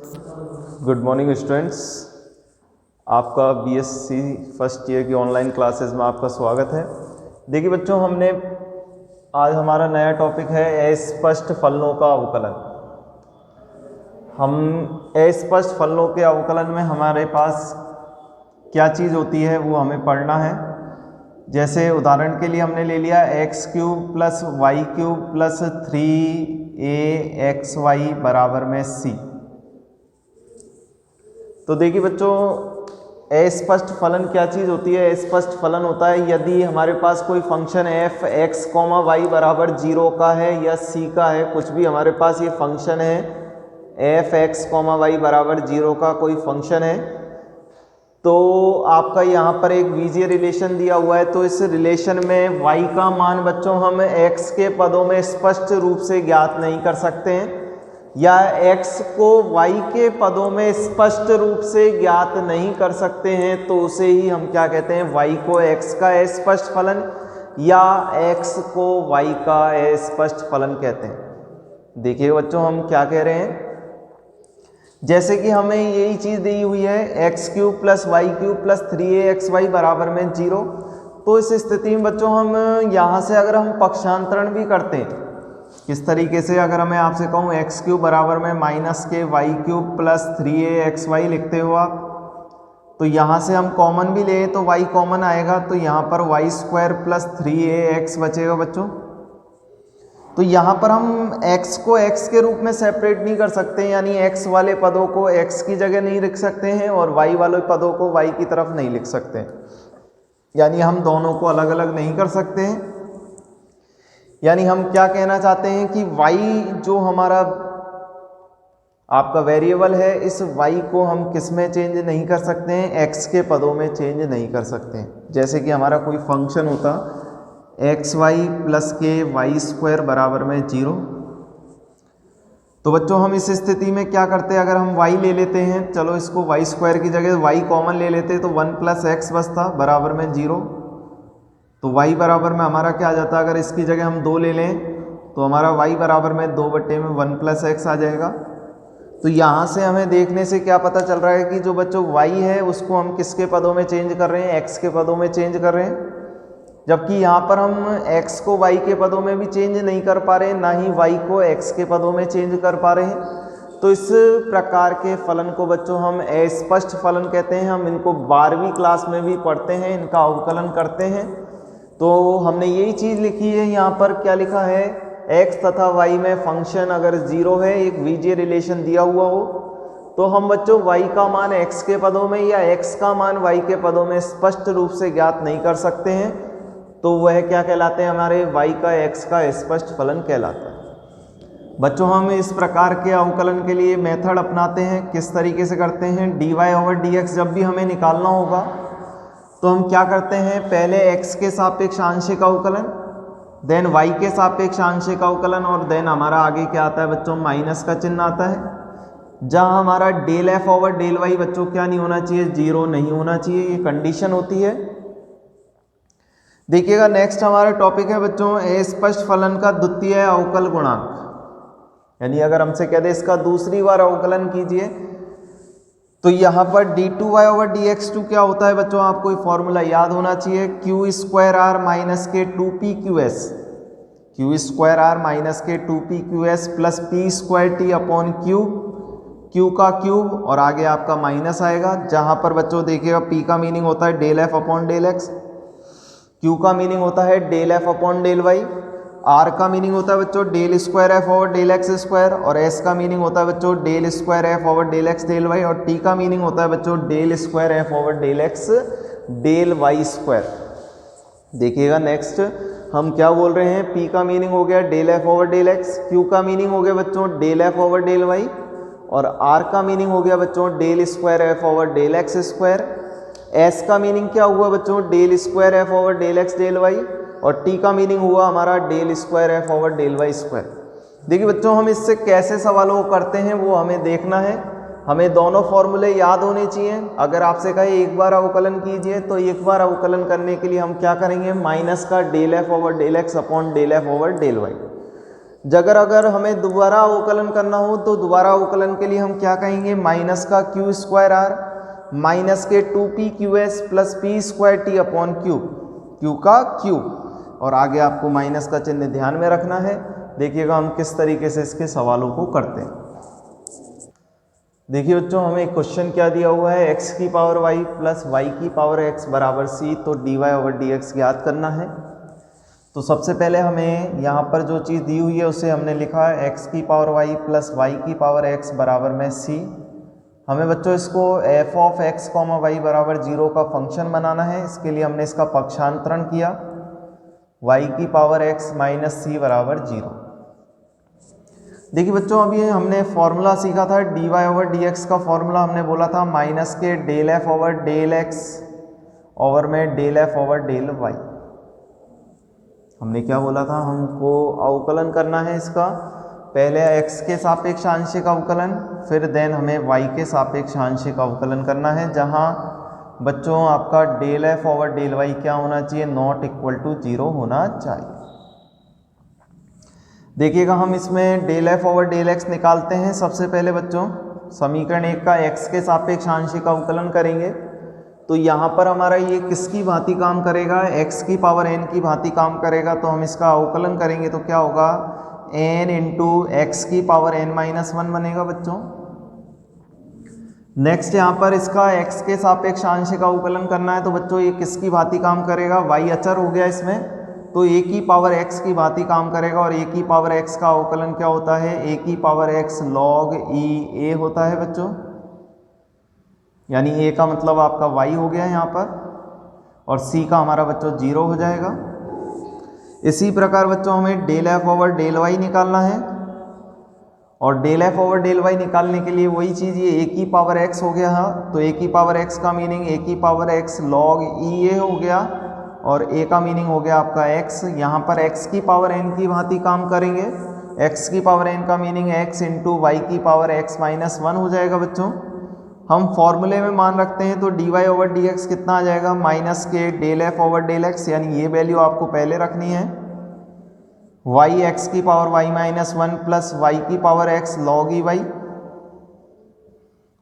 Good morning students, आपका BSc first year की online classes में आपका स्वागत है। देखिए बच्चों, हमने आज हमारा नया टॉपिक है अस्पष्ट फलनों का अवकलन। हम अस्पष्ट फलनों के अवकलन में हमारे पास क्या चीज़ होती है वो हमें पढ़ना है। जैसे उदाहरण के लिए हमने ले लिया x cube plus y cube plus 3aXy बराबर में c। तो देखिए बच्चों, अस्पष्ट फलन क्या चीज़ होती है? अस्पष्ट फलन होता है यदि हमारे पास कोई फंक्शन f x, y बराबर 0 का है या c का है, कुछ भी हमारे पास ये फंक्शन है f x, y बराबर 0 का कोई फंक्शन है, तो आपका यहाँ पर एक बीजीय रिलेशन दिया हुआ है। तो इस रिलेशन में y का मान बच्चों हम x के पदों में स्पष्ट रूप से ज्ञात नहीं कर सकते हैं, या x को y के पदों में स्पष्ट रूप से ज्ञात नहीं कर सकते हैं, तो उसे ही हम क्या कहते हैं? y को x का अस्पष्ट फलन या x को y का अस्पष्ट फलन कहते हैं। देखिए बच्चों, हम क्या कह रहे हैं, जैसे कि हमें यही चीज़ दी हुई है x cube plus y cube plus 3aXy बराबर में 0। तो इस स्थिति में बच्चों हम यहाँ से अगर हम पक्षांतरण भी करते हैं, किस तरीके से? अगर मैं आपसे कहूँ एक्स क्यूब बराबर में माइनस के वाई क्यूब प्लस 3aXy लिखते हो आप, तो यहाँ से हम कॉमन भी ले तो y कॉमन आएगा, तो यहाँ पर वाई स्क्वायर प्लस 3ax बचेगा बच्चों। तो यहाँ पर हम x को x के रूप में सेपरेट नहीं कर सकते, यानी x वाले पदों को x की जगह नहीं लिख सकते हैं और y वाले पदों को y की तरफ नहीं लिख सकते हैं, यानी हम दोनों को अलग अलग नहीं कर सकते हैं। यानी हम क्या कहना चाहते हैं कि y जो हमारा आपका वेरिएबल है, इस y को हम किस में चेंज नहीं कर सकते हैं? x के पदों में चेंज नहीं कर सकते हैं। जैसे कि हमारा कोई फंक्शन होता xy प्लस के वाई स्क्वायर बराबर में 0, तो बच्चों हम इस स्थिति में क्या करते हैं? अगर हम y ले लेते हैं, चलो इसको वाई स्क्वायर की जगह y कॉमन ले लेते तो 1 प्लस x बचता बराबर में 0। तो y बराबर में हमारा क्या आ जाता? अगर इसकी जगह हम 2 ले लें तो हमारा y बराबर में 2/1 प्लस x आ जाएगा। तो यहाँ से हमें देखने से क्या पता चल रहा है कि जो बच्चों y है उसको हम किसके पदों में चेंज कर रहे हैं? x के पदों में चेंज कर रहे हैं। जबकि यहाँ पर हम x को y के पदों में भी चेंज नहीं कर पा रहे हैं, ना ही y को x के पदों में चेंज कर पा रहे हैं। तो इस प्रकार के फलन को बच्चों हम अस्पष्ट फलन कहते हैं। हम इनको 12वीं क्लास में भी पढ़ते हैं, इनका अवकलन करते हैं। तो हमने यही चीज़ लिखी है, यहाँ पर क्या लिखा है? x तथा y में फंक्शन अगर 0 है, एक बीजीय रिलेशन दिया हुआ हो, तो हम बच्चों y का मान x के पदों में या x का मान y के पदों में स्पष्ट रूप से ज्ञात नहीं कर सकते हैं, तो वह क्या कहलाते हैं? हमारे y का x का स्पष्ट फलन कहलाता है। बच्चों हम इस प्रकार के अवकलन के लिए मेथड अपनाते हैं। किस तरीके से करते हैं? dy/dx जब भी हमें निकालना होगा तो हम क्या करते हैं? पहले x के सापेक्ष आंशिक अवकलन, देन y के सापेक्ष आंशिक अवकलन, और देन हमारा आगे क्या आता है बच्चों? माइनस का चिन्ह आता है, जहाँ हमारा डेल f/डेल y बच्चों क्या नहीं होना चाहिए? 0 नहीं होना चाहिए। ये कंडीशन होती है। देखिएगा, नेक्स्ट हमारा टॉपिक है बच्चों अस्पष्ट फलन का द्वितीय अवकल गुणांक। यानी अगर हमसे कह दे इसका दूसरी बार अवकलन कीजिए, तो यहाँ पर d2y/dx2 क्या होता है बच्चों? आपको ये फॉर्मूला याद होना चाहिए, q² माइनस के 2pqs, q² माइनस के 2pqs plus p² upon q का क्यूब, और आगे आपका माइनस आएगा, जहाँ पर बच्चों देखिएगा p का मीनिंग होता है del f upon del x, Q का मीनिंग होता है del f upon del y, R का मीनिंग होता है बच्चों del square f over del x square, और S का मीनिंग होता है बच्चों del square f over del x del y, और T का मीनिंग होता है बच्चों del square f over del x del y square. देखिएगा नेक्स्ट हम क्या बोल रहे हैं? P का मीनिंग हो गया del f over del x, Q का मीनिंग हो गया बच्चों del f over del y, और R का मीनिंग हो गया बच्चों del square f over del x square. S का मीनिंग क्या हुआ बच्चों? Del square f over del x del y, और T का मीनिंग हुआ हमारा del square f over del y square. देखिए बच्चों, हम इससे कैसे सवालों को करते हैं वो हमें देखना है। हमें दोनों फॉर्मूले याद होने चाहिए। अगर आपसे कहे एक बार अवकलन कीजिए, तो एक बार अवकलन करने के लिए हम क्या करेंगे? माइनस का del f over del x upon del f over del y। अगर हमें दोबारा अवकलन करना हो तो दोबारा अवकलन के लिए हम क्या कहेंगे, माइनस का क्यू स्क्वायर आर माइनस के 2p QS plus P square T upon Q, Q का क्यूब, और आगे आपको माइनस का चिन्ह ध्यान में रखना है। देखिएगा हम किस तरीके से इसके सवालों को करते हैं। देखिए बच्चों, हमें एक क्वेश्चन क्या दिया हुआ है, x की पावर y प्लस y की पावर x बराबर c, तो dy ओवर dx ज्ञात करना है। तो सबसे पहले हमें यहाँ पर जो चीज़ दी हुई है उसे हमने लिखा है x की पावर y प्लस y की पावर x बराबर में c। हमें बच्चों इसको f of x comma y बराबर 0 का फंक्शन बनाना है। इसके लिए हमने इसका पक्षांतरण किया, y की पावर x माइनस c बराबर 0। देखिए बच्चों, अभी हमने फॉर्मूला सीखा था dy ओवर dx का फॉर्मूला हमने बोला था माइनस के del f over del x over में del f over del y। हमने क्या बोला था, हमको अवकलन करना है इसका, पहले x के सापेक्ष आंशिक अवकलन, फिर देन हमें y के सापेक्ष आंशिक अवकलन करना है, जहां बच्चों आपका del f over del y क्या होना चाहिए, नॉट इक्वल टू 0 होना चाहिए। देखिएगा हम इसमें del f over del x निकालते हैं। सबसे पहले बच्चों समीकरण 1 का x के सापेक्ष आंशिक अवकलन करेंगे, तो यहाँ पर हमारा ये किसकी भांति काम करेगा, x की पावर n की भांति काम करेगा। तो हम इसका अवकलन करेंगे तो क्या होगा, n इंटू एक्स की पावर n माइनस 1 बनेगा बच्चों। नेक्स्ट यहाँ पर इसका x के सापेक्ष आंशिक अवकलन करना है, तो बच्चों ये किसकी भांति काम करेगा, y अचर हो गया इसमें, तो a की पावर x की भांति काम करेगा। और a की पावर x का अवकलन क्या होता है, a की power x log e a होता है बच्चों, यानी a का मतलब आपका y हो गया यहाँ पर, और c का हमारा बच्चों 0 हो जाएगा। इसी प्रकार बच्चों हमें del f over del y निकालना है, और del f over del y निकालने के लिए वही चीज़, ये a की पावर x हो गया, तो a की पावर x का मीनिंग a की power x log e a हो गया, और a का मीनिंग हो गया आपका x। यहाँ पर x की पावर n की भांति काम करेंगे, x की पावर n का मीनिंग x इंटू वाई की पावर x माइनस 1 हो जाएगा बच्चों। हम फॉर्मूले में मान रखते हैं तो dy ओवर dx कितना आ जाएगा, माइनस के del f over del x, यानी ये वैल्यू आपको पहले रखनी है, y x की power y minus 1 plus y की power x log e y,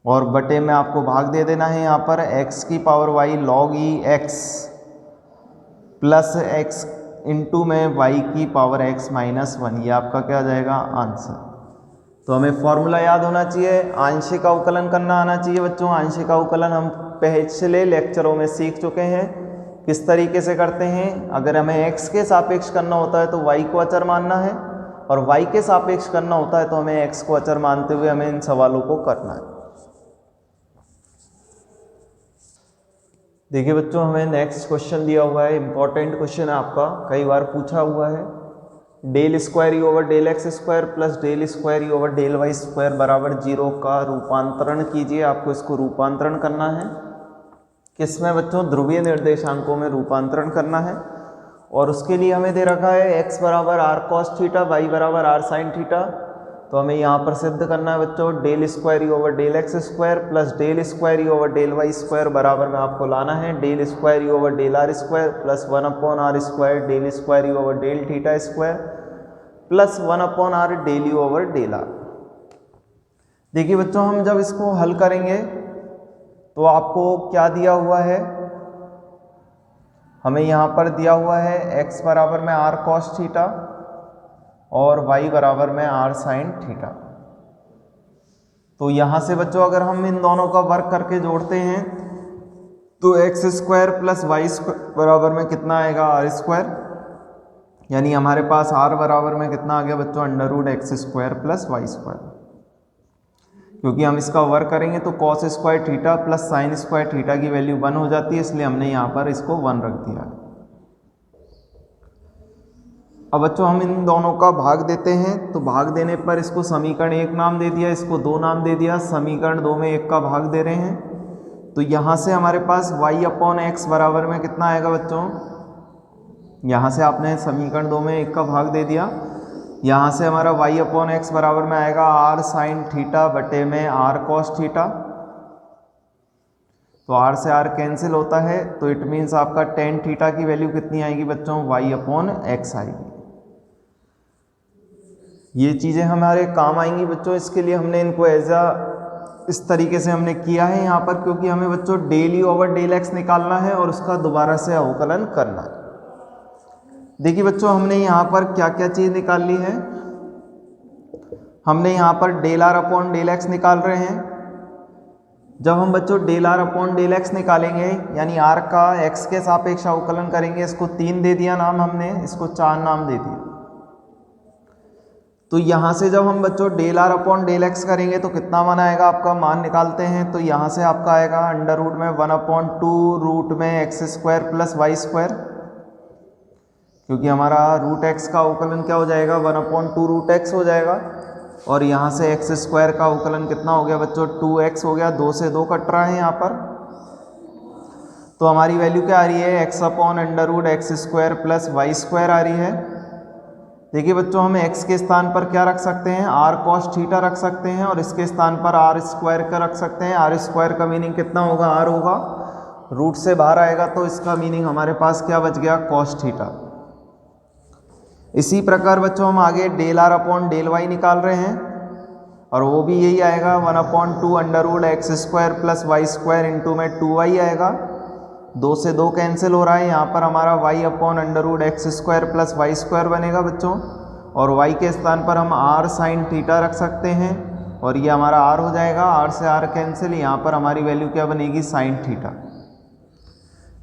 और बटे में आपको भाग दे देना है यहाँ पर x की power y log e x plus x into में y की पावर x माइनस 1, ये आपका क्या आ जाएगा आंसर। तो हमें फॉर्मूला याद होना चाहिए, आंशिक अवकलन करना आना चाहिए बच्चों। आंशिक अवकलन हम पिछले लेक्चरों में सीख चुके हैं किस तरीके से करते हैं। अगर हमें x के सापेक्ष करना होता है तो y को अचर मानना है, और y के सापेक्ष करना होता है तो हमें x को अचर मानते हुए हमें इन सवालों को करना है। देखिए बच्चों, हमें नेक्स्ट क्वेश्चन दिया हुआ है, इंपॉर्टेंट क्वेश्चन है आपका, कई बार पूछा हुआ है। Del square e over del x square plus del square e over del y square बराबर 0 का रूपांतरण कीजिए। आपको इसको रूपांतरण करना है, किसमें बच्चों, ध्रुवीय निर्देशांकों में रूपांतरण करना है। और उसके लिए हमें दे रखा है x बराबर आर कॉस थीटा, y बराबर आर साइन थीटा। तो हमें यहाँ पर सिद्ध करना है बच्चों, del square e over del x square plus del square e over del y square बराबर में आपको लाना है del square e over del r square plus 1 upon r square del square e over del theta square plus 1 upon r del you over del r. देखिए बच्चों, हम जब इसको हल करेंगे तो आपको क्या दिया हुआ है, हमें यहाँ पर दिया हुआ है x बराबर में आर कॉस थीटा और y बराबर में आर साइन थीटा। तो यहाँ से बच्चों अगर हम इन दोनों का वर्क करके जोड़ते हैं तो x square plus Y square बराबर में कितना आएगा, आर स्क्वायर, यानी हमारे पास r बराबर में कितना आ गया बच्चों, under root x square plus Y square. क्योंकि हम इसका वर्क करेंगे तो cos square theta plus sine square theta की वैल्यू 1 हो जाती है, इसलिए हमने यहाँ पर इसको 1 रख दिया। अब बच्चों हम इन दोनों का भाग देते हैं, तो भाग देने पर इसको समीकरण 1 नाम दे दिया, इसको 2 नाम दे दिया, समीकरण 2 में 1 का भाग दे रहे हैं। तो यहाँ से हमारे पास y अपॉन एक्स बराबर में कितना आएगा बच्चों, यहाँ से आपने समीकरण 2 में 1 का भाग दे दिया, यहाँ से हमारा y अपॉन एक्स बराबर में आएगा आर साइन थीटा बटे में आर कॉस थीटा। तो r से r कैंसिल होता है, तो इट मीन्स आपका टेन थीटा की वैल्यू कितनी आएगी बच्चों, y अपॉन एक्स आएगी। ये चीज़ें हमारे काम आएंगी बच्चों, इसके लिए हमने इनको इस तरीके से हमने किया है यहाँ पर, क्योंकि हमें बच्चों del you over del x निकालना है और उसका दोबारा से अवकलन करना है। देखिए बच्चों, हमने यहाँ पर क्या क्या चीज़ निकाल ली है। हमने यहाँ पर del r upon del x निकाल रहे हैं। जब हम बच्चों del r upon del x निकालेंगे, यानी आर का एक्स के सापेक्ष अवकलन करेंगे, इसको 3 दे दिया नाम हमने, इसको 4 नाम दे दिया। तो यहाँ से जब हम बच्चों del r upon del x करेंगे तो कितना मान आएगा, आपका मान निकालते हैं। तो यहाँ से आपका आएगा अंडर रूट में 1/2 रूट में x square plus Y square, क्योंकि हमारा रूट एक्स का अवकलन क्या हो जाएगा, 1/2 रूट एक्स हो जाएगा। और यहाँ से एक्स स्क्वायर का अवकलन कितना हो गया बच्चों, 2x हो गया। 2 से 2 कट रहा है यहाँ पर। तो हमारी वैल्यू क्या आ रही है, x upon under root x square plus Y square आ रही है। देखिए बच्चों, हम x के स्थान पर क्या रख सकते हैं, r cos थीटा रख सकते हैं, और इसके स्थान पर r स्क्वायर का रख सकते हैं। r स्क्वायर का मीनिंग कितना होगा, r होगा, रूट से बाहर आएगा तो इसका मीनिंग हमारे पास क्या बच गया, cos थीटा। इसी प्रकार बच्चों हम आगे del r upon del y निकाल रहे हैं, और वो भी यही आएगा 1/2 under root x square plus Y square into में 2y आएगा। 2 से 2 कैंसिल हो रहा है, यहाँ पर हमारा y upon under root x square plus Y square बनेगा बच्चों, और y के स्थान पर हम r साइन थीटा रख सकते हैं, और ये हमारा r हो जाएगा। r से r कैंसिल, यहाँ पर हमारी वैल्यू क्या बनेगी, साइन थीटा।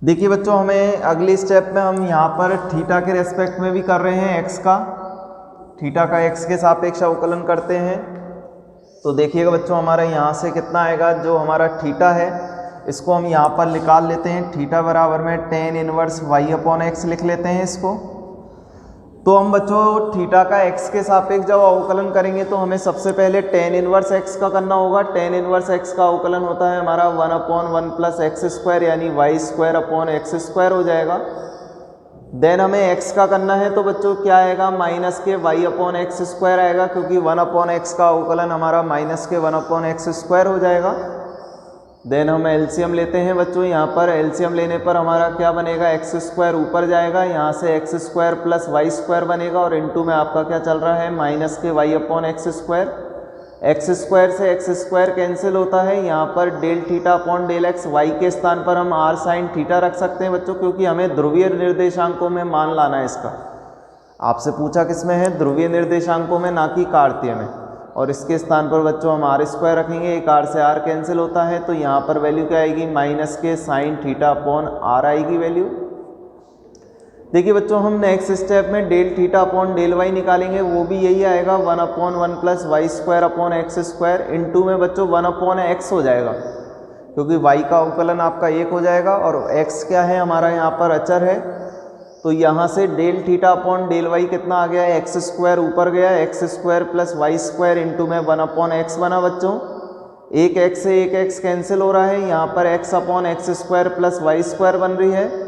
देखिए बच्चों, हमें अगली स्टेप में हम यहाँ पर थीटा के रेस्पेक्ट में भी कर रहे हैं, x का, थीटा का x के सापेक्ष अवकलन करते हैं। तो देखिएगा बच्चों, हमारा यहाँ से कितना आएगा, जो हमारा थीटा है इसको हम यहाँ पर निकाल लेते हैं। थीटा बराबर में tan inverse y upon x लिख लेते हैं इसको। तो हम बच्चों थीटा का x के सापेक्ष जब अवकलन करेंगे तो हमें सबसे पहले tan इनवर्स x का करना होगा। tan इनवर्स x का अवकलन होता है हमारा 1/1 प्लस एक्स स्क्वायर, यानी y square upon x square हो जाएगा। देन हमें x का करना है, तो बच्चों क्या आएगा, माइनस के y अपॉन एक्स स्क्वायर आएगा, क्योंकि 1/x का अवकलन हमारा माइनस के 1/x स्क्वायर हो जाएगा। देन हम एलसीएम लेते हैं बच्चों, यहाँ पर एलसीएम लेने पर हमारा क्या बनेगा, एक्स स्क्वायर ऊपर जाएगा, यहाँ से x square plus Y square बनेगा, और इनटू में आपका क्या चल रहा है, माइनस के y upon x square. X square से एक्स स्क्वायर कैंसिल होता है, यहाँ पर del theta upon del x, y के स्थान पर हम r साइन थीटा रख सकते हैं बच्चों, क्योंकि हमें ध्रुवीय निर्देशांकों में मान लाना है इसका। आपसे पूछा किस में है, ध्रुवीय निर्देशांकों में, ना कि कार्तीय में। और इसके स्थान पर बच्चों हम r स्क्वायर रखेंगे, एक r से r कैंसिल होता है, तो यहाँ पर वैल्यू क्या आएगी, माइनस के साइन थीटा अपॉन r आएगी वैल्यू। देखिए बच्चों, हम नेक्स्ट स्टेप में del theta upon del y निकालेंगे, वो भी यही आएगा 1/1 plus Y square upon x square into में बच्चों 1/x हो जाएगा, क्योंकि y का अवकलन आपका 1 हो जाएगा, और x क्या है हमारा यहाँ पर अचर है। तो यहाँ से del theta upon del y कितना आ गया है, एक्स स्क्वायर ऊपर गया, x square plus Y square into में 1/x बना बच्चों। एक x से एक x कैंसिल हो रहा है, यहाँ पर x upon x square plus Y square बन रही है।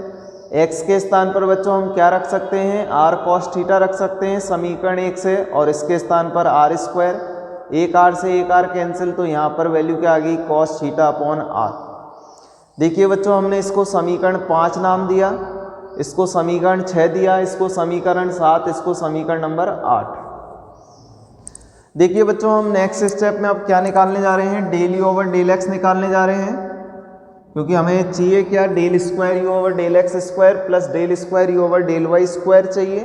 x के स्थान पर बच्चों हम क्या रख सकते हैं, r cos थीटा रख सकते हैं समीकरण 1 से, और इसके स्थान पर r स्क्वायर, एक r से एक r कैंसिल, तो यहाँ पर वैल्यू क्या आ गई, cos थीटा अपॉन r। देखिए बच्चों, हमने इसको समीकरण 5 नाम दिया, इसको समीकरण 6 दिया, इसको समीकरण 7, इसको समीकरण नंबर 8। देखिए बच्चों, हम नेक्स्ट स्टेप में अब क्या निकालने जा रहे हैं, del you over del x निकालने जा रहे हैं, क्योंकि हमें चाहिए क्या, del square u over del x square plus del square u over del y square चाहिए।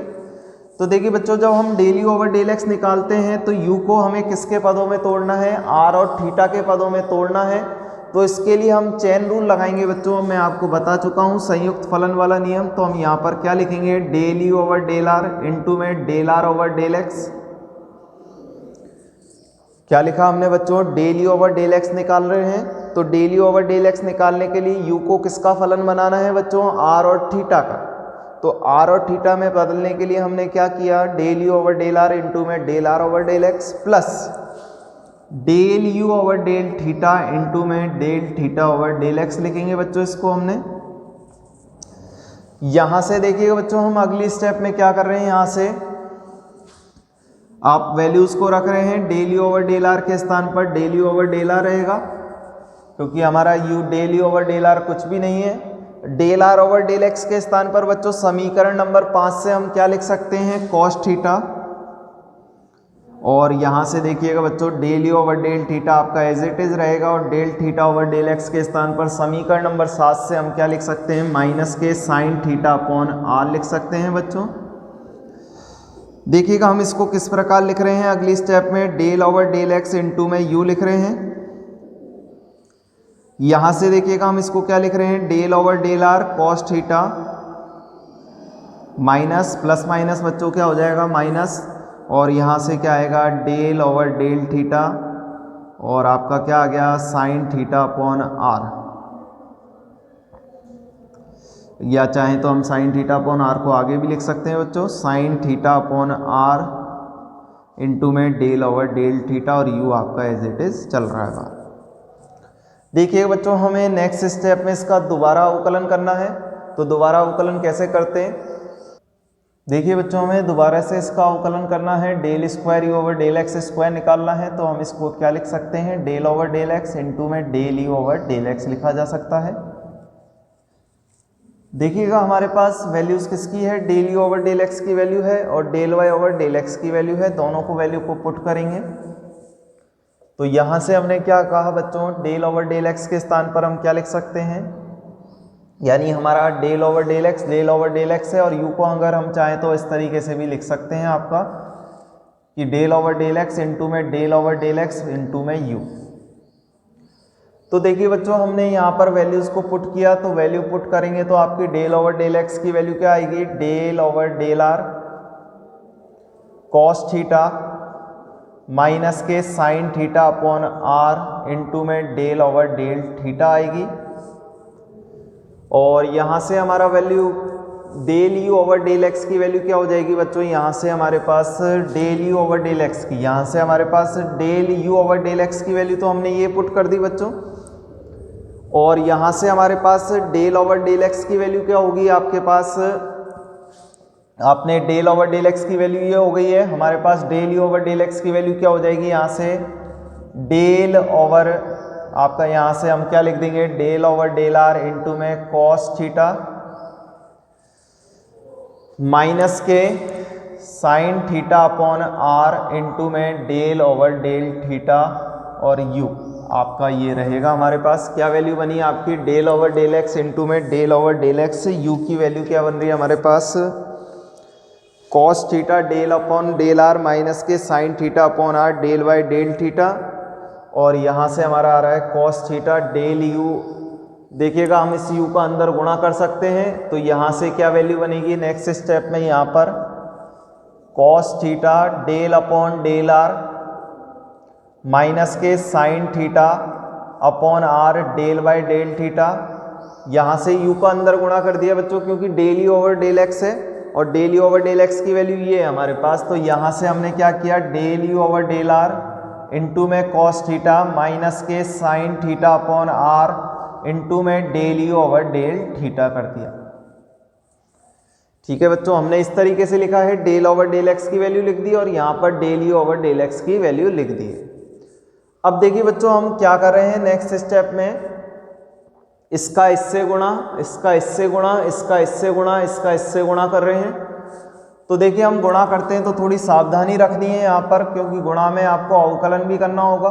तो देखिए बच्चों, जब हम del you over del x निकालते हैं तो यू को हमें किसके पदों में तोड़ना है, आर और थीटा के पदों में तोड़ना है। तो इसके लिए हम चेन रूल लगाएंगे बच्चों, मैं आपको बता चुका हूँ संयुक्त फलन वाला नियम। तो हम यहाँ पर क्या लिखेंगे, del you over del are into में del are over del X. क्या लिखा हमने बच्चों, del you over del x निकाल रहे हैं, तो del you over del x निकालने के लिए यू को किसका फलन बनाना है बच्चों, आर और थीटा का। तो आर और थीटा में बदलने के लिए हमने क्या किया, del you over del are into में del are over del x plus del you over del theta into में del theta over del x लिखेंगे बच्चों इसको हमने। यहां से देखिएगा बच्चों, हम अगली स्टेप में क्या कर रहे हैं, यहां से आप वैल्यूज को रख रहे हैं, del you over del r के स्थान पर del you over del r रहेगा, क्योंकि हमारा u del you over del r कुछ भी नहीं है। Del are over del x के स्थान पर बच्चों समीकरण नंबर 5 से हम क्या लिख सकते हैं, कॉस थीटा और यहाँ से देखिएगा बच्चों del you over del theta आपका एज इट इज रहेगा और del theta over del x के स्थान पर समीकरण नंबर 7 से हम क्या लिख सकते हैं, माइनस के साइन थीटा अपॉन आर लिख सकते हैं बच्चों। देखिएगा हम इसको किस प्रकार लिख रहे हैं, अगली स्टेप में del over del x into में यू लिख रहे हैं। यहां से देखिएगा हम इसको क्या लिख रहे हैं, del over del r cos theta minus plus minus बच्चों क्या हो जाएगा माइनस, और यहाँ से क्या आएगा डेल ओवर डेल थीटा और आपका क्या आ गया साइन थीटा अपॉन आर, या चाहें तो हम साइन थीटा अपॉन आर को आगे भी लिख सकते हैं बच्चों, sine theta upon r into में डेल ओवर डेल थीटा और यू आपका एज इट इज चल रहा है। देखिए बच्चों हमें नेक्स्ट स्टेप में इसका दोबारा अवकलन करना है, तो दोबारा अवकलन कैसे करते हैं, देखिए बच्चों हमें दोबारा से इसका अवकलन करना है, del square u over del x square निकालना है। तो हम इसको क्या लिख सकते हैं, del over del x into में del you over del x लिखा जा सकता है। देखिएगा हमारे पास वैल्यूज किसकी है, del you over del x की वैल्यू है और del y over del x की वैल्यू है, दोनों को वैल्यू को पुट करेंगे। तो यहाँ से हमने क्या कहा बच्चों, डेल ओवर डेल एक्स के स्थान पर हम क्या लिख सकते हैं, यानी हमारा डेल ओवर डेल एक्स है और यू को अगर हम चाहें तो इस तरीके से भी लिख सकते हैं आपका कि del over del x into में del over del x into में यू। तो देखिए बच्चों हमने यहाँ पर वैल्यूज को पुट किया, तो वैल्यू पुट करेंगे तो आपकी डेल ओवर डेल एक्स की वैल्यू क्या आएगी, del over del r cos theta minus के sine theta upon r into में डेल ओवर डेल थीटा आएगी। और यहाँ से हमारा value del you over del x की वैल्यू क्या हो जाएगी बच्चों, यहाँ से हमारे पास del you over del x की, यहाँ से हमारे पास del you over del x की वैल्यू तो हमने ये पुट कर दी बच्चों, और यहाँ से हमारे पास डेल ओवर डेल एक्स की वैल्यू क्या होगी, आपके पास आपने डेल ओवर डेल एक्स की वैल्यू ये हो गई है, हमारे पास del you over del x की वैल्यू क्या हो जाएगी, यहाँ से डेल ओवर आपका यहाँ से हम क्या लिख देंगे, del over del are into में कॉस थीटा माइनस के sine theta upon r into में डेल ओवर डेल थीटा और यू आपका ये रहेगा। हमारे पास क्या वैल्यू बनी आपकी, del over del x into में del over del x, u की वैल्यू क्या बन रही है हमारे पास cos theta del upon del r minus के sine theta upon r del by del theta, और यहाँ से हमारा आ रहा है कॉस थीटा डेल यू। देखिएगा हम इस यू का अंदर गुणा कर सकते हैं, तो यहाँ से क्या वैल्यू बनेगी नेक्स्ट स्टेप में, यहाँ पर cos theta del upon del r minus के sine theta upon r del by del theta. यहाँ से यू का अंदर गुणा कर दिया बच्चों, क्योंकि del you over del x है और del you over del x की वैल्यू ये है हमारे पास। तो यहाँ से हमने क्या किया, del you over del are into में कॉस थीटा माइनस के sine theta upon r into में del you over del theta कर दिया। ठीक है बच्चों, हमने इस तरीके से लिखा है, डेल ओवर डेल एक्स की वैल्यू लिख दी और यहाँ पर del you over del x की वैल्यू लिख दी है। अब देखिए बच्चों हम क्या कर रहे हैं नेक्स्ट स्टेप में, इसका इससे गुणा, इसका इससे गुणा, इसका इससे गुणा, इसका इससे गुणा कर रहे हैं। तो देखिए हम गुणा करते हैं तो थोड़ी सावधानी रखनी है यहाँ पर, क्योंकि गुणा में आपको अवकलन भी करना होगा।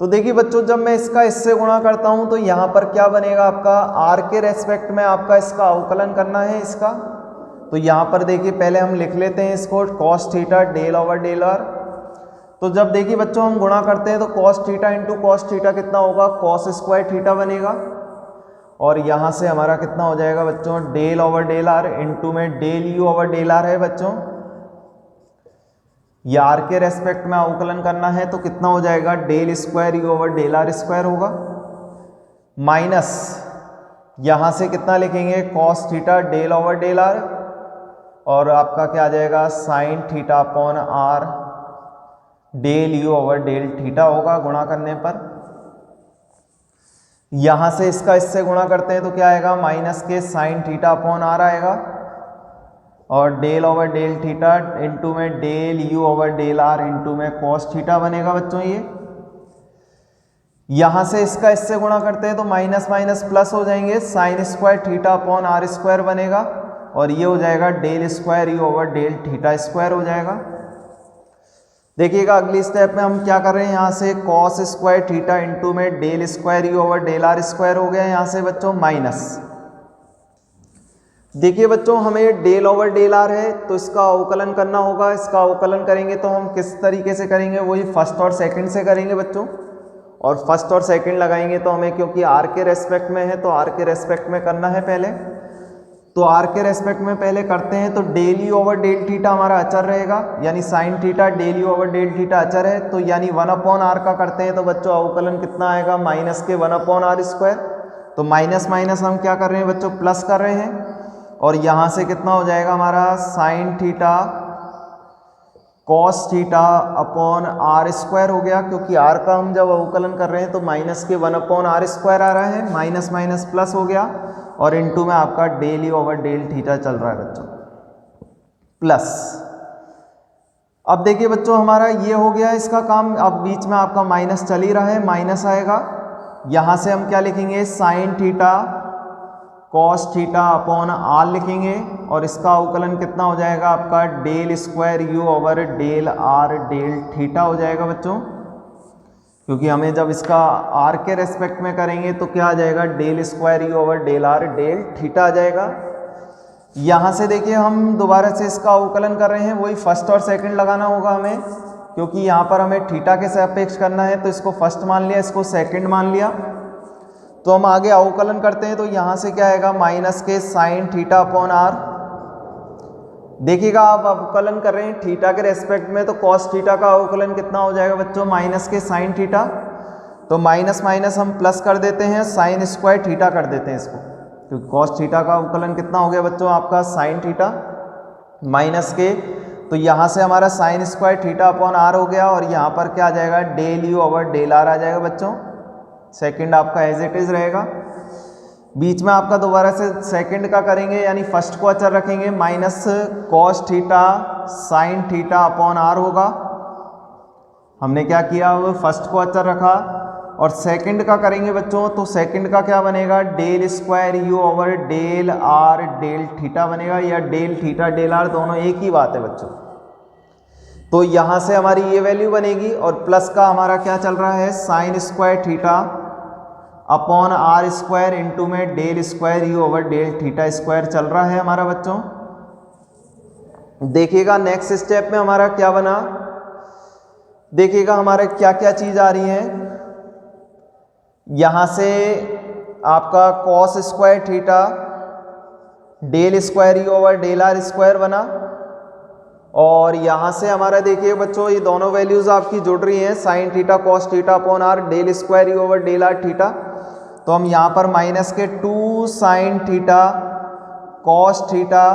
तो देखिए बच्चों जब मैं इसका इससे गुणा करता हूँ तो यहाँ पर क्या बनेगा आपका, आर के रेस्पेक्ट में आपका इसका अवकलन करना है इसका। तो यहाँ पर देखिए पहले हम लिख लेते हैं इसको cos theta del over del r. तो जब देखिए बच्चों हम गुणा करते हैं तो cos theta into cos theta कितना होगा, कॉस स्क्वायर थीटा बनेगा, और यहाँ से हमारा कितना हो जाएगा बच्चों, del over del are into में del you over del r है बच्चों, ये आर के रेस्पेक्ट में अवकलन करना है तो कितना हो जाएगा, del square u over del r square होगा, माइनस यहाँ से कितना लिखेंगे, cos theta del over del r, और आपका क्या आ जाएगा, sine theta upon r del you over del theta होगा गुणा करने पर। यहां से इसका इससे गुणा करते हैं तो क्या आएगा, माइनस के साइन थीटा अपॉन आर आएगा, और del over del theta into में del you over del are into में कॉस थीटा बनेगा बच्चों ये। यहां से इसका इससे गुणा करते हैं तो माइनस माइनस प्लस हो जाएंगे, sine square theta upon r square बनेगा, और ये हो जाएगा del square u over del theta square हो जाएगा। देखिएगा अगली स्टेप में हम क्या कर रहे हैं, यहाँ से कॉस स्क्वायर थीटा इंटू में del square u over del r square हो गया यहाँ से बच्चों माइनस। देखिए बच्चों हमें डेल ओवर डेल आर है तो इसका अवकलन करना होगा। इसका अवकलन करेंगे तो हम किस तरीके से करेंगे, वही फर्स्ट और सेकंड से करेंगे बच्चों। और फर्स्ट और सेकंड लगाएंगे तो हमें, क्योंकि आर के रेस्पेक्ट में है तो आर के रेस्पेक्ट में करना है पहले। तो आर के रेस्पेक्ट में पहले करते हैं तो del you over del theta हमारा अचर रहेगा, यानी sine theta del you over del theta अचर है, तो यानी 1/r का करते हैं तो बच्चों अवकलन कितना आएगा, माइनस के 1/r स्क्वायर। तो माइनस माइनस हम क्या कर रहे हैं बच्चों, प्लस कर रहे हैं। और यहाँ से कितना हो जाएगा हमारा sine theta cos theta upon r square हो गया, क्योंकि आर का हम जब अवकलन कर रहे हैं तो माइनस के 1/r स्क्वायर आ रहा है, माइनस माइनस प्लस हो गया। और इनटू में आपका del you over del theta चल रहा है बच्चों प्लस। अब देखिए बच्चों हमारा ये हो गया इसका काम। अब बीच में आपका माइनस चल ही रहा है, माइनस आएगा। यहाँ से हम क्या लिखेंगे, sine theta cos theta upon r लिखेंगे। और इसका अवकलन कितना हो जाएगा आपका, del square u over del r del theta हो जाएगा बच्चों, क्योंकि हमें जब इसका आर के रेस्पेक्ट में करेंगे तो क्या आ जाएगा, del square u over del r del theta आ जाएगा। यहाँ से देखिए हम दोबारा से इसका अवकलन कर रहे हैं, वही फर्स्ट और सेकंड लगाना होगा हमें, क्योंकि यहाँ पर हमें थीटा के सापेक्ष करना है। तो इसको फर्स्ट मान लिया, इसको सेकंड मान लिया। तो हम आगे अवकलन करते हैं तो यहाँ से क्या आएगा, माइनस के साइन थीटा अपॉन आर। देखिएगा आप अवकलन कर रहे हैं थीटा के रेस्पेक्ट में, तो कॉस थीटा का अवकलन कितना हो जाएगा बच्चों, माइनस के साइन थीटा। तो माइनस माइनस हम प्लस कर देते हैं, साइन स्क्वायर थीटा कर देते हैं इसको, क्योंकि कॉस थीटा का अवकलन कितना हो गया बच्चों आपका साइन थीटा माइनस के। तो यहाँ से हमारा sine square theta upon r हो गया। और यहाँ पर क्या आ जाएगा, del you over del r आ जाएगा बच्चों। सेकंड आपका एज इट इज रहेगा। बीच में आपका दोबारा से सेकंड का करेंगे, यानी फर्स्ट को अचर रखेंगे, minus cos theta sine theta upon r होगा। हमने क्या किया, वो फर्स्ट को अचर रखा। और सेकंड का करेंगे बच्चों तो सेकंड का क्या बनेगा, del square u over del r del theta बनेगा, या डेल थीटा डेल आर दोनों एक ही बात है बच्चों। तो यहाँ से हमारी ये वैल्यू बनेगी। और प्लस का हमारा क्या चल रहा है, sine square theta upon r square into में del square u over del theta square चल रहा है हमारा बच्चों। देखिएगा नेक्स्ट स्टेप में हमारा क्या बना, देखिएगा हमारे क्या क्या चीज आ रही है। यहां से आपका cos square theta del square u over del r square बना। और यहाँ से हमारा देखिए बच्चों ये दोनों वैल्यूज आपकी जुड़ रही हैं, sine theta cos theta upon r del square u over del r theta. तो हम यहाँ पर माइनस के 2 sine theta cos theta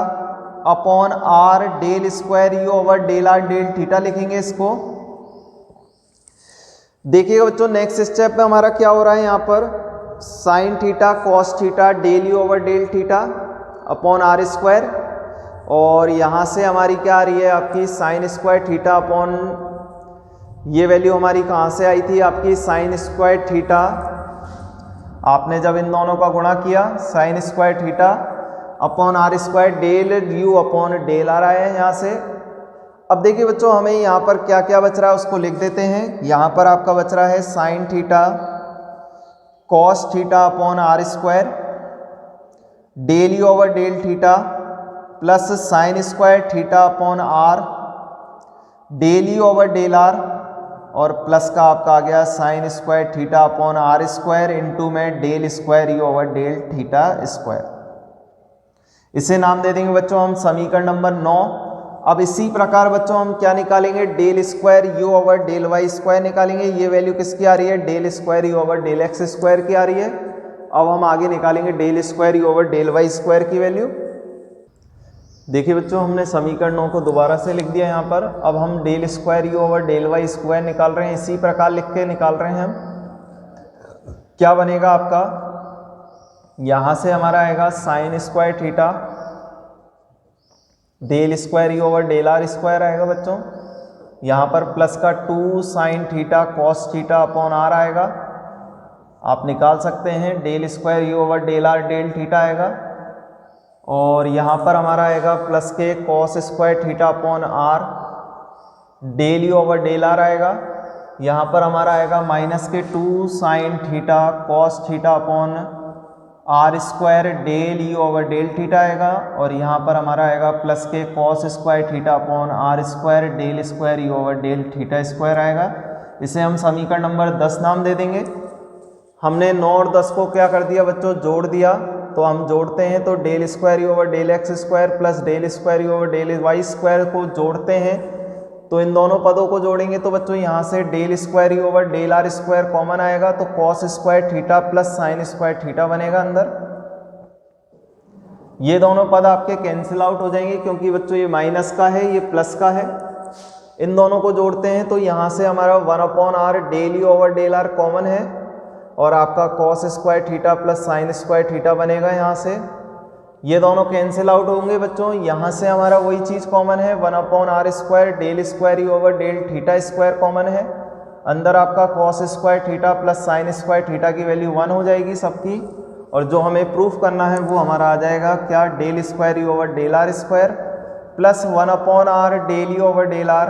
upon r del square u over del r del theta लिखेंगे इसको। देखिएगा बच्चों नेक्स्ट स्टेप में हमारा क्या हो रहा है, यहाँ पर sine theta cos theta del you over del theta upon r square. और यहाँ से हमारी क्या आ रही है आपकी साइन स्क्वायर थीटा अपॉन, ये वैल्यू हमारी कहाँ से आई थी आपकी, साइन स्क्वायर थीटा, आपने जब इन दोनों का गुणा किया sine square theta upon r square del u upon del r आया है यहाँ से। अब देखिए बच्चों हमें यहाँ पर क्या क्या बच रहा है उसको लिख देते हैं। यहाँ पर आपका बच रहा है sine theta cos theta upon r square del you over del theta plus sine square theta upon r del you over del r, और प्लस का आपका आ गया sine square theta upon r square into में del square u over del theta square. इसे नाम दे देंगे बच्चों हम समीकरण नंबर 9। अब इसी प्रकार बच्चों हम क्या निकालेंगे, del square u over del y square निकालेंगे। ये वैल्यू किसकी आ रही है, del square u over del x square की आ रही है। अब हम आगे निकालेंगे del square u over del y square की वैल्यू। देखिए बच्चों हमने समीकरण 9 को दोबारा से लिख दिया यहाँ पर। अब हम del square u over del y square निकाल रहे हैं, इसी प्रकार लिख के निकाल रहे हैं हम। क्या बनेगा आपका, यहाँ से हमारा आएगा sine square theta del square u over del r square आएगा बच्चों। यहाँ पर प्लस का 2 sine theta cos theta upon r आएगा, आप निकाल सकते हैं। Del square u over del r del theta आएगा। और यहाँ पर हमारा आएगा प्लस के cos square theta upon r del you over del r आएगा। यहाँ पर हमारा आएगा माइनस के 2 sine theta cos theta upon r square del you over del theta आएगा। और यहाँ पर हमारा आएगा प्लस के cos square theta upon r square del square u over del theta square आएगा। इसे हम समीकरण नंबर 10 नाम दे देंगे। हमने 9 और 10 को क्या कर दिया बच्चों, जोड़ दिया। तो हम जोड़ते हैं तो del square u over del x square plus del square u over del y square को जोड़ते हैं। तो इन दोनों पदों को जोड़ेंगे तो बच्चों यहाँ से del square u over del r square common आएगा। तो cos square theta plus sine square theta बनेगा अंदर। ये दोनों पद आपके कैंसिल आउट हो जाएंगे क्योंकि बच्चों ये माइनस का है ये प्लस का है। इन दोनों को जोड़ते हैं तो यहाँ से हमारा 1/r del you over del r common है और आपका cos square theta plus sine square theta बनेगा। यहाँ से ये दोनों कैंसिल आउट होंगे बच्चों। यहाँ से हमारा वही चीज़ कॉमन है 1/r square del square u over del theta square common है। अंदर आपका cos square theta plus sine square theta की वैल्यू 1 हो जाएगी सबकी। और जो हमें प्रूफ करना है वो हमारा आ जाएगा क्या, del square u over del r square plus 1/r del you over del r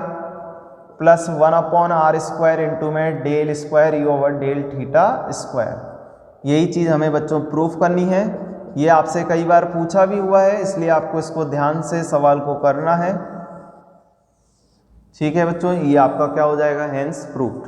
plus 1/r square into में del square u over del theta square. यही चीज़ हमें बच्चों प्रूफ करनी है। ये आपसे कई बार पूछा भी हुआ है इसलिए आपको इसको ध्यान से सवाल को करना है। ठीक है बच्चों, ये आपका क्या हो जाएगा, हेंस प्रूफ्ड।